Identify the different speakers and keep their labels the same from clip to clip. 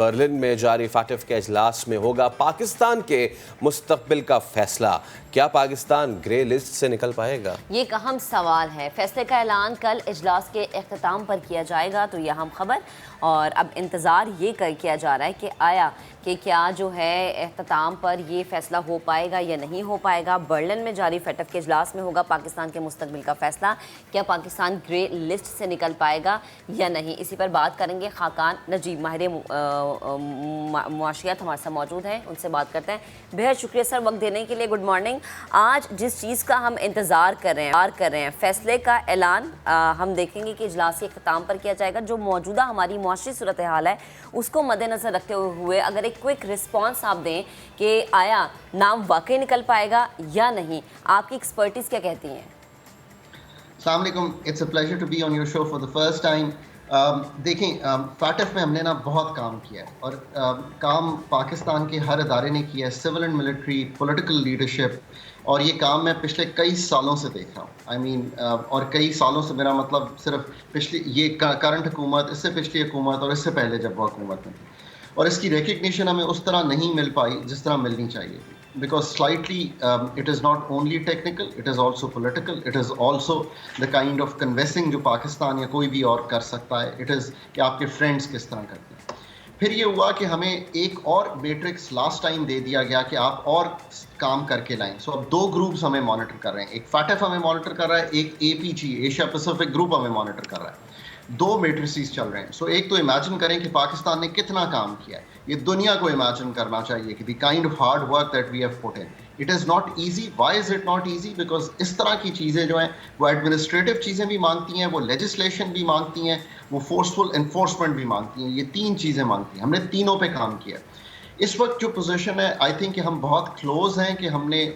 Speaker 1: Berlin میں جاری فاٹف کے اجلاس میں ہوگا پاکستان کے مستقبل کا فیصلہ. کیا پاکستان گرے لسٹ سے نکل پائے گا؟
Speaker 2: یہ ایک اہم سوال ہے. فیصلے کا اعلان کل اجلاس کے اختتام پر کیا جائے گا تو یہ اہم خبر. اور اب انتظار یہ کیا جا رہا ہے کہ آیا کہ کیا جو ہے اختتام پر یہ فیصلہ ہو پائے گا یا نہیں ہو پائے گا. برلن میں جاری فیٹف کے اجلاس میں ہوگا پاکستان کے مستقبل کا فیصلہ. کیا پاکستان گرے لسٹ سے نکل پائے گا یا نہیں؟ اسی پر بات کریں گے. خاقان نجیب ماہر معاشیات ہمارے ساتھ موجود ہیں, ان سے بات کرتے ہیں. بہت شکریہ سر وقت دینے کے لیے. Good morning. آج جس چیز کا ہم انتظار کر رہے ہیں فیصلے کا اعلان ہم دیکھیں گے کہ اجلاس کے اختتام پر کیا جائے گا. جو موجودہ ہماری معاشی صورتحال ہے اس کو مد نظر رکھتے ہوئے اگر ایک کوئک رسپانس آپ دیں کہ آیا نام واقعی نکل پائے گا یا نہیں, آپ کی ایکسپرٹیز کیا کہتی ہیں؟
Speaker 3: السلام علیکم. It's a pleasure to be on your show for the first time. دیکھیں, فاٹف میں ہم نے بہت کام کیا ہے اور کام پاکستان کے ہر ادارے نے کیا ہے, civil and military, political leadership, اور یہ کام میں پچھلے کئی سالوں سے دیکھ رہا ہوں. اور کئی سالوں سے میرا مطلب صرف پچھلی یہ کرنٹ حکومت, اس سے پچھلی حکومت اور اس سے پہلے جب وہ حکومت میں تھی, اور اس کی ریکگنیشن ہمیں اس طرح نہیں مل پائی جس طرح ملنی چاہیے تھی. Because slightly it is not only technical, it is also political, it is also the kind of convincing جو پاکستان یا کوئی بھی اور کر سکتا ہے. It is کہ آپ کے فرینڈس کس طرح کرتے ہیں. پھر یہ ہوا کہ ہمیں ایک اور میٹرکس لاسٹ ٹائم دے دیا گیا کہ آپ اور کام کر کے لائیں. سو اب دو گروپس ہمیں مانیٹر کر رہے ہیں. ایک فاٹف ہمیں مانیٹر کر رہا ہے, ایک اے پی جی ایشیا پیسیفک گروپ ہمیں مانیٹر کر رہا ہے. دو میٹریسز چل رہے ہیں. سو ایک تو امیجن کریں کہ پاکستان نے کتنا کام کیا ہے. یہ دنیا کو امیجن کرنا چاہیے کہ the kind of hard work that we have put in. It is not easy. Why is it not easy? Because اس طرح کی چیزیں جو ہیں وہ ایڈمنسٹریٹو چیزیں بھی مانگتی ہیں, وہ لیجسلیشن بھی مانگتی ہیں, وہ فورسفل انفورسمنٹ بھی مانگتی ہیں. یہ تین چیزیں مانگتی ہیں. ہم نے تینوں پہ کام کیا. اس وقت جو پوزیشن ہے, آئی تھنک کہ ہم بہت کلوز ہیں کہ ہم نے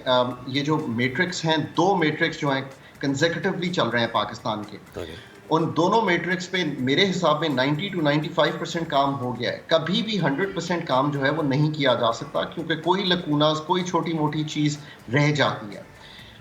Speaker 3: یہ جو میٹرکس ہیں, دو میٹرکس جو ہیں کنزیکٹیولی چل رہے ہیں پاکستان کے, ان دونوں میٹرکس پہ میرے حساب میں 90 to 95% کام ہو گیا ہے. کبھی بھی 100% کام جو ہے وہ نہیں کیا جا سکتا کیونکہ کوئی لکوناز, کوئی چھوٹی موٹی چیز رہ جاتی ہے.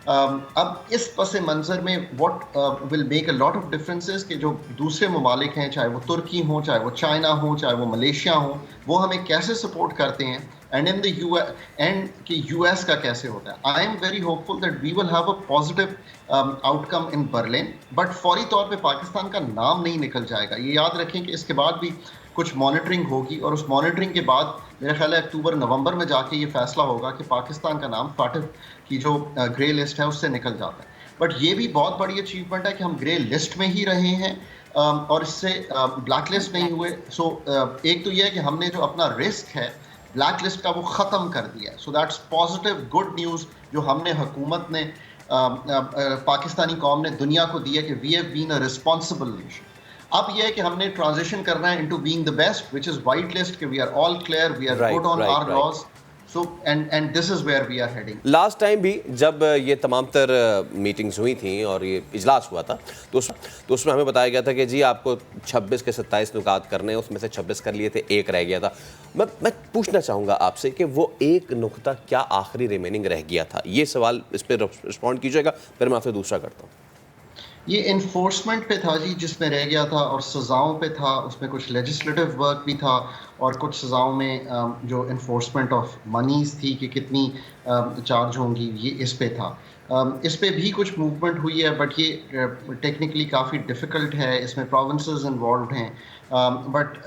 Speaker 3: اب اس پس منظر میں what will make a lot of differences کہ جو دوسرے ممالک ہیں, چاہے وہ ترکی ہوں, چاہے وہ چائنا ہوں, چاہے وہ ملیشیا ہوں, وہ ہمیں کیسے سپورٹ کرتے ہیں, اینڈ ان دا اینڈ کہ یو ایس کا کیسے ہوتا ہے. I am very hopeful that we will have a positive outcome in Berlin, but فوری طور پہ پاکستان کا نام نہیں نکل جائے گا. یہ یاد رکھیں کہ اس کے بعد بھی کچھ مانیٹرنگ ہوگی, اور اس مانیٹرنگ کے بعد میرا خیال ہے اکتوبر نومبر میں جا کے یہ فیصلہ ہوگا کہ پاکستان کا نام فاٹف کی جو گرے لسٹ ہے اس سے نکل جاتا ہے. بٹ یہ بھی بہت بڑی اچیومنٹ ہے کہ ہم گرے لسٹ میں ہی رہے ہیں اور اس سے بلیک لسٹ نہیں ہوئے. سو ایک تو یہ ہے کہ ہم نے جو اپنا رسک ہے بلیک لسٹ کا وہ ختم کر دیا ہے. So that's positive good news جو ہم نے حکومت نے پاکستانی قوم نے دنیا کو دی ہے کہ we have been a responsible nation. اب یہ ہے کہ ہم نے ٹرانزیشن کرنا ہے into being the best which is white list, کہ we are all clear, we are good on our laws. So and this is where we are heading.
Speaker 1: Last time بھی جب یہ تمام تر میٹنگز ہوئی تھیں اور یہ اجلاس ہوا تھا تو اس میں ہمیں بتایا گیا تھا کہ جی آپ کو 26 کے 27 نکات کرنے ہیں, اس میں سے 26 کر لیے تھے, ایک رہ گیا تھا. میں پوچھنا چاہوں گا آپ سے کہ وہ ایک نقطہ کیا آخری ریمیننگ رہ گیا تھا؟ یہ سوال اس پہ رسپونڈ کیجیے گا, پھر میں آپ سے دوسرا کرتا ہوں.
Speaker 3: یہ انفورسمنٹ پہ تھا جی, جس میں رہ گیا تھا, اور سزاؤں پہ تھا. اس میں کچھ لیجسلیٹو ورک بھی تھا, اور کچھ سزاؤں میں جو انفورسمنٹ آف منیز تھی کہ کتنی چارج ہوں گی, یہ اس پہ تھا. اس پہ بھی کچھ موومنٹ ہوئی ہے, بٹ یہ ٹیکنیکلی کافی ڈیفیکلٹ ہے, اس میں پروونسز انوالوڈ ہیں, بٹ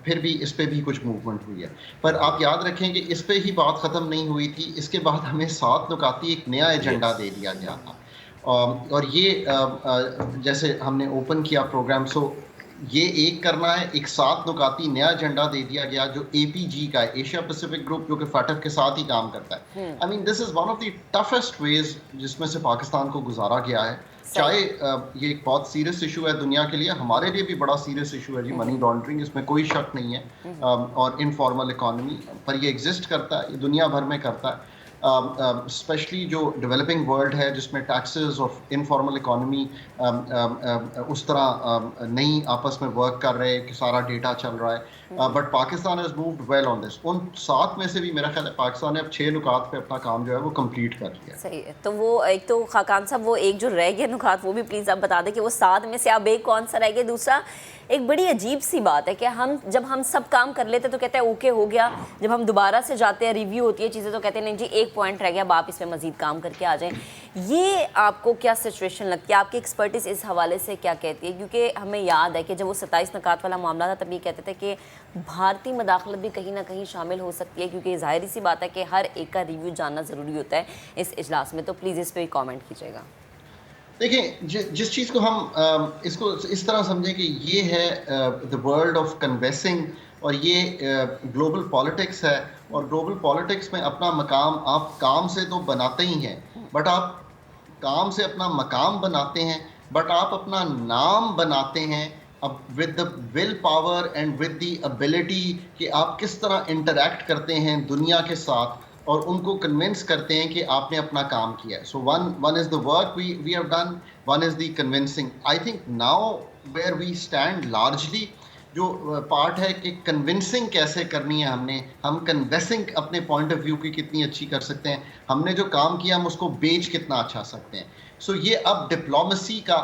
Speaker 3: پھر بھی اس پہ بھی کچھ موومنٹ ہوئی ہے. پر آپ یاد رکھیں کہ اس پہ ہی بات ختم نہیں ہوئی تھی. اس کے بعد ہمیں 7 نکاتی ایک نیا ایجنڈا دے دیا گیا تھا, اور یہ جیسے ہم نے اوپن کیا پروگرام, سو یہ ایک کرنا ہے, ایک 7 نکاتی نیا ایجنڈا دے دیا گیا جو اے پی جی کا ہے, ایشیا پیسیفک گروپ, جو کہ فاٹف کے ساتھ ہی کام کرتا ہے. I mean this is one of the toughest ways جس میں سے پاکستان کو گزارا گیا ہے. چاہے یہ ایک بہت سیریس ایشو ہے دنیا کے لیے, ہمارے لیے بھی بڑا سیریس ایشو ہے جی, منی لانڈرنگ, اس میں کوئی شک نہیں ہے, اور انفارمل اکانومی پر یہ ایگزسٹ کرتا ہے, یہ دنیا بھر میں کرتا ہے. اسپیشلی جو ڈیولپنگ ورلڈ ہے جس میں ٹیکسز آف انفارمل اکانومی اس طرح نہیں آپس میں ورک کر رہے کہ سارا ڈیٹا چل رہا ہے. But Pakistan has moved well on this. ان 7 میں سے بھی میرا خیال ہے پاکستان نے اب 6 نکات پہ اپنا کام جو ہے وہ کمپلیٹ کر لیا.
Speaker 2: صحیح ہے. تو وہ ایک تو خاقان صاحب وہ ایک جو رہ گیا نکات وہ بھی پلیز آپ بتا دیں کہ وہ 7 میں سے اب ایک کون سا رہ گیا. دوسرا ایک بڑی عجیب سی بات ہے کہ جب ہم سب کام کر لیتے تو کہتے ہیں اوکے ہو گیا، جب ہم دوبارہ سے جاتے ہیں ریویو ہوتی ہے چیزیں تو کہتے ہیں نہیں جی ایک پوائنٹ رہ گیا، اب آپ اس پہ مزید کام کر کے آ جائیں. یہ آپ کو کیا سچویشن لگتی ہے؟ آپ کی ایکسپرٹیز اس حوالے سے کیا کہتی ہے؟ کیونکہ ہمیں یاد ہے کہ جب وہ 27 نکات والا معاملہ تھا تب یہ کہتے تھے کہ بھارتی مداخلت بھی کہیں نہ کہیں شامل ہو سکتی ہے، کیونکہ ظاہری سی بات ہے کہ ہر ایک کا ریویو جاننا ضروری ہوتا ہے اس اجلاس میں. تو پلیز اس پہ کامنٹ کیجیے گا.
Speaker 3: دیکھیں جس چیز کو ہم اس کو اس طرح سمجھیں کہ یہ ہے دا ورلڈ آف کنویسنگ، اور یہ گلوبل پالیٹکس ہے، اور گلوبل پالیٹکس میں اپنا مقام آپ کام سے تو بناتے ہی ہیں، بٹ آپ کام سے اپنا مقام بناتے ہیں، بٹ آپ اپنا نام بناتے ہیں with the will power and with the ability کہ آپ کس طرح انٹریکٹ کرتے ہیں دنیا کے ساتھ اور ان کو کنونس کرتے ہیں کہ آپ نے اپنا کام کیا ہے. So one is the work we have done, one is the convincing. I think now where we stand largely جو پارٹ ہے کہ کنونسنگ کیسے کرنی ہے، ہم کنویسنگ اپنے پوائنٹ آف ویو کی کتنی اچھی کر سکتے ہیں، ہم نے جو کام کیا ہم اس کو بیچ کتنا اچھا سکتے ہیں. سو یہ اب ڈپلومسی کا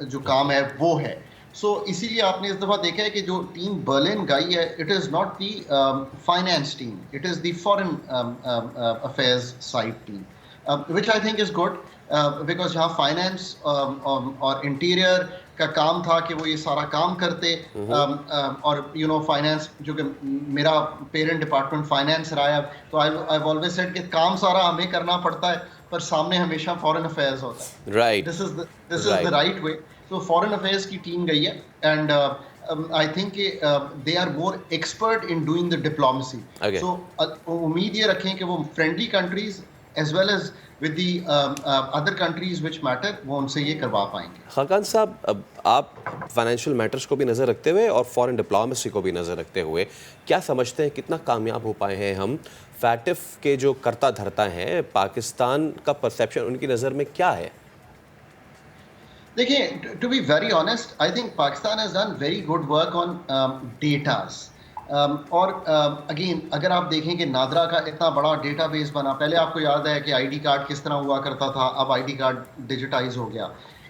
Speaker 3: جو کام ہے وہ ہے. سو اسی لیے آپ نے اس دفعہ دیکھا ہے کہ جو ٹیم برلن گئی ہے it is not the finance team, it is the foreign affairs side team, which I think is good because جہاں فائنینس اور انٹیریئر کا کام تھا کہ وہ یہ سارا کام کرتے، اور فائنینس جو کہ میرا پیرنٹ ڈپارٹمنٹ فائنینس رہا ہے تو آئی آلویز سیڈ کہ کام سارا ہمیں کرنا پڑتا ہے پر سامنے ہمیشہ فارن افیئرز ہوتا ہے.
Speaker 1: Right,
Speaker 3: this is the right way. تو فارن افیئرس کی ٹیم گئی ہے اینڈ آئی تھنک کہ they are more expert in doing the diplomacy. So امید یہ رکھیں کہ وہ friendly countries as well as with the other countries which matter وہ ان سے یہ کروا پائیں گے.
Speaker 1: خاقان صاحب، آپ فائنینشیل میٹرز کو بھی نظر رکھتے ہوئے اور فارن ڈپلومسی کو بھی نظر رکھتے ہوئے کیا سمجھتے ہیں کتنا کامیاب ہو پائے ہیں ہم؟ فیٹف کے جو کرتا دھرتا ہیں پاکستان کا پرسیپشن ان کی نظر میں کیا ہے؟
Speaker 3: دیکھیں to be very honest I think Pakistan has done very good work on datas. اور اگین اگر آپ دیکھیں کہ نادرا کا اتنا بڑا ڈیٹا بیس بنا، پہلے آپ کو یاد ہے کہ آئی ڈی کارڈ کس طرح ہوا کرتا تھا، اب آئی ڈی کارڈ ڈیجیٹائز ہو گیا.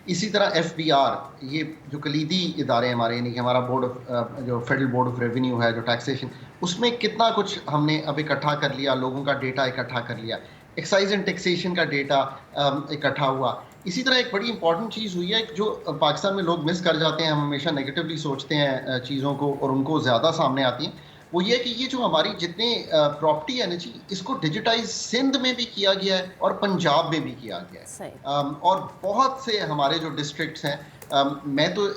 Speaker 3: اسی طرح ایف بی آر، یہ جو کلیدی ادارے ہیں ہمارے، یعنی کہ ہمارا بورڈ آف جو فیڈرل بورڈ آف ریونیو ہے جو ٹیکسیشن، اس میں کتنا کچھ ہم نے اب اکٹھا کر لیا، لوگوں کا ڈیٹا اکٹھا کر لیا. ایکسائز اینڈ ٹیکسیشن کا ڈیٹا اکٹھا ہوا. اسی طرح ایک بڑی امپورٹنٹ چیز ہوئی ہے جو پاکستان میں لوگ مس کر جاتے ہیں، ہم ہمیشہ نیگیٹولی سوچتے ہیں چیزوں کو اور ان کو زیادہ سامنے آتی ہیں، وہ یہ کہ یہ جو ہماری جتنے پراپرٹی ہے نا جی، اس کو ڈیجیٹائز سندھ میں بھی کیا گیا ہے اور پنجاب میں بھی کیا گیا ہے. اور بہت سے ہمارے جو ڈسٹرکٹس ہیں، میں تو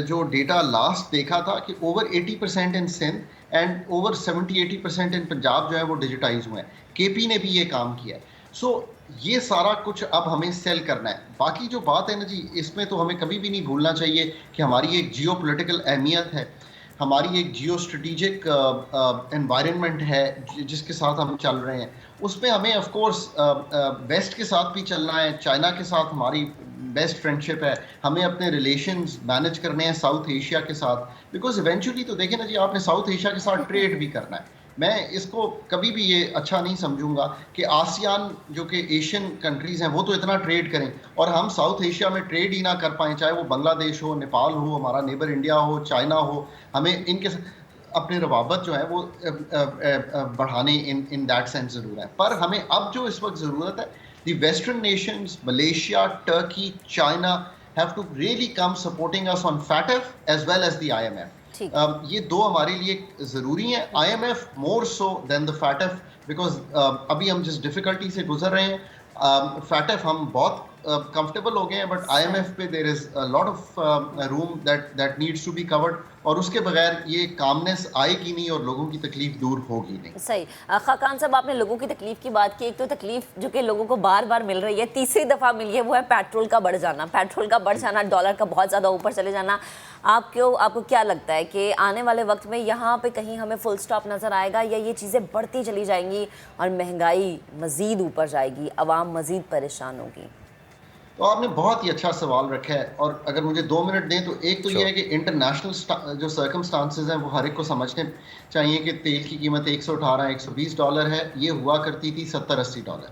Speaker 3: جو ڈیٹا لاسٹ دیکھا تھا کہ over 80% in Sindh and over 70-80% ان پنجاب جو ہے وہ ڈیجیٹائز ہوئے ہیں. کے پی نے بھی یہ کام کیا ہے. سو یہ سارا کچھ اب ہمیں سیل کرنا ہے. باقی جو بات ہے نا جی، اس میں تو ہمیں کبھی بھی نہیں بھولنا چاہیے کہ ہماری ایک جیو پولیٹیکل اہمیت ہے، ہماری ایک جیو اسٹریٹجک انوائرمنٹ ہے جس کے ساتھ ہم چل رہے ہیں. اس میں ہمیں آف کورس ویسٹ کے ساتھ بھی چلنا ہے، چائنا کے ساتھ ہماری بیسٹ فرینڈشپ ہے، ہمیں اپنے ریلیشنز مینیج کرنے ہیں ساؤتھ ایشیا کے ساتھ، بیکاز ایونچولی تو دیکھیں نا جی آپ نے ساؤتھ ایشیا کے ساتھ ٹریڈ بھی کرنا ہے. میں اس کو کبھی بھی یہ اچھا نہیں سمجھوں گا کہ آسیان جو کہ ایشین کنٹریز ہیں وہ تو اتنا ٹریڈ کریں اور ہم ساؤتھ ایشیا میں ٹریڈ ہی نہ کر پائیں، چاہے وہ بنگلہ دیش ہو، نیپال ہو، ہمارا نیبر انڈیا ہو، چائنا ہو. ہمیں ان کے اپنے روابط جو ہے وہ بڑھانے ان دیٹ سینس ضرور ہے. پر ہمیں اب جو اس وقت ضرورت ہے، the western nations, Malaysia, Turkey, China have to really come supporting us on FATF as well as the IMF. یہ دو ہمارے لیے ضروری ہیں. IMF more so than the FATF because ابھی ہم جس ڈیفیکلٹی سے گزر رہے ہیں، FATF ہم بہت کمفرٹیبل ہو گئے ہیں، بٹ IMF پہ there is a lot of room that needs to be covered. اور اس کے بغیر یہ کامنس آئے گی نہیں اور لوگوں کی تکلیف دور ہوگی نہیں.
Speaker 2: صحیح. خاقان صاحب، آپ نے لوگوں کی تکلیف کی بات کی. ایک تو تکلیف جو کہ لوگوں کو بار بار مل رہی ہے، تیسری دفعہ ملی ہے، وہ ہے پیٹرول کا بڑھ جانا. پیٹرول کا بڑھ جانا، ڈالر کا بہت زیادہ اوپر چلے جانا. آپ کو کیا لگتا ہے کہ آنے والے وقت میں یہاں پہ کہیں ہمیں فل سٹاپ نظر آئے گا، یا یہ چیزیں بڑھتی چلی جائیں گی اور مہنگائی مزید اوپر جائے گی، عوام مزید پریشان ہوگی؟
Speaker 3: تو آپ نے بہت ہی اچھا سوال رکھا ہے، اور اگر مجھے 2 منٹ دیں تو ایک تو یہ ہے کہ انٹرنیشنل جو سرکمسٹانسز ہیں وہ ہر ایک کو سمجھنے چاہیے کہ تیل کی قیمت $118-120 ہے، یہ ہوا کرتی تھی $70-80.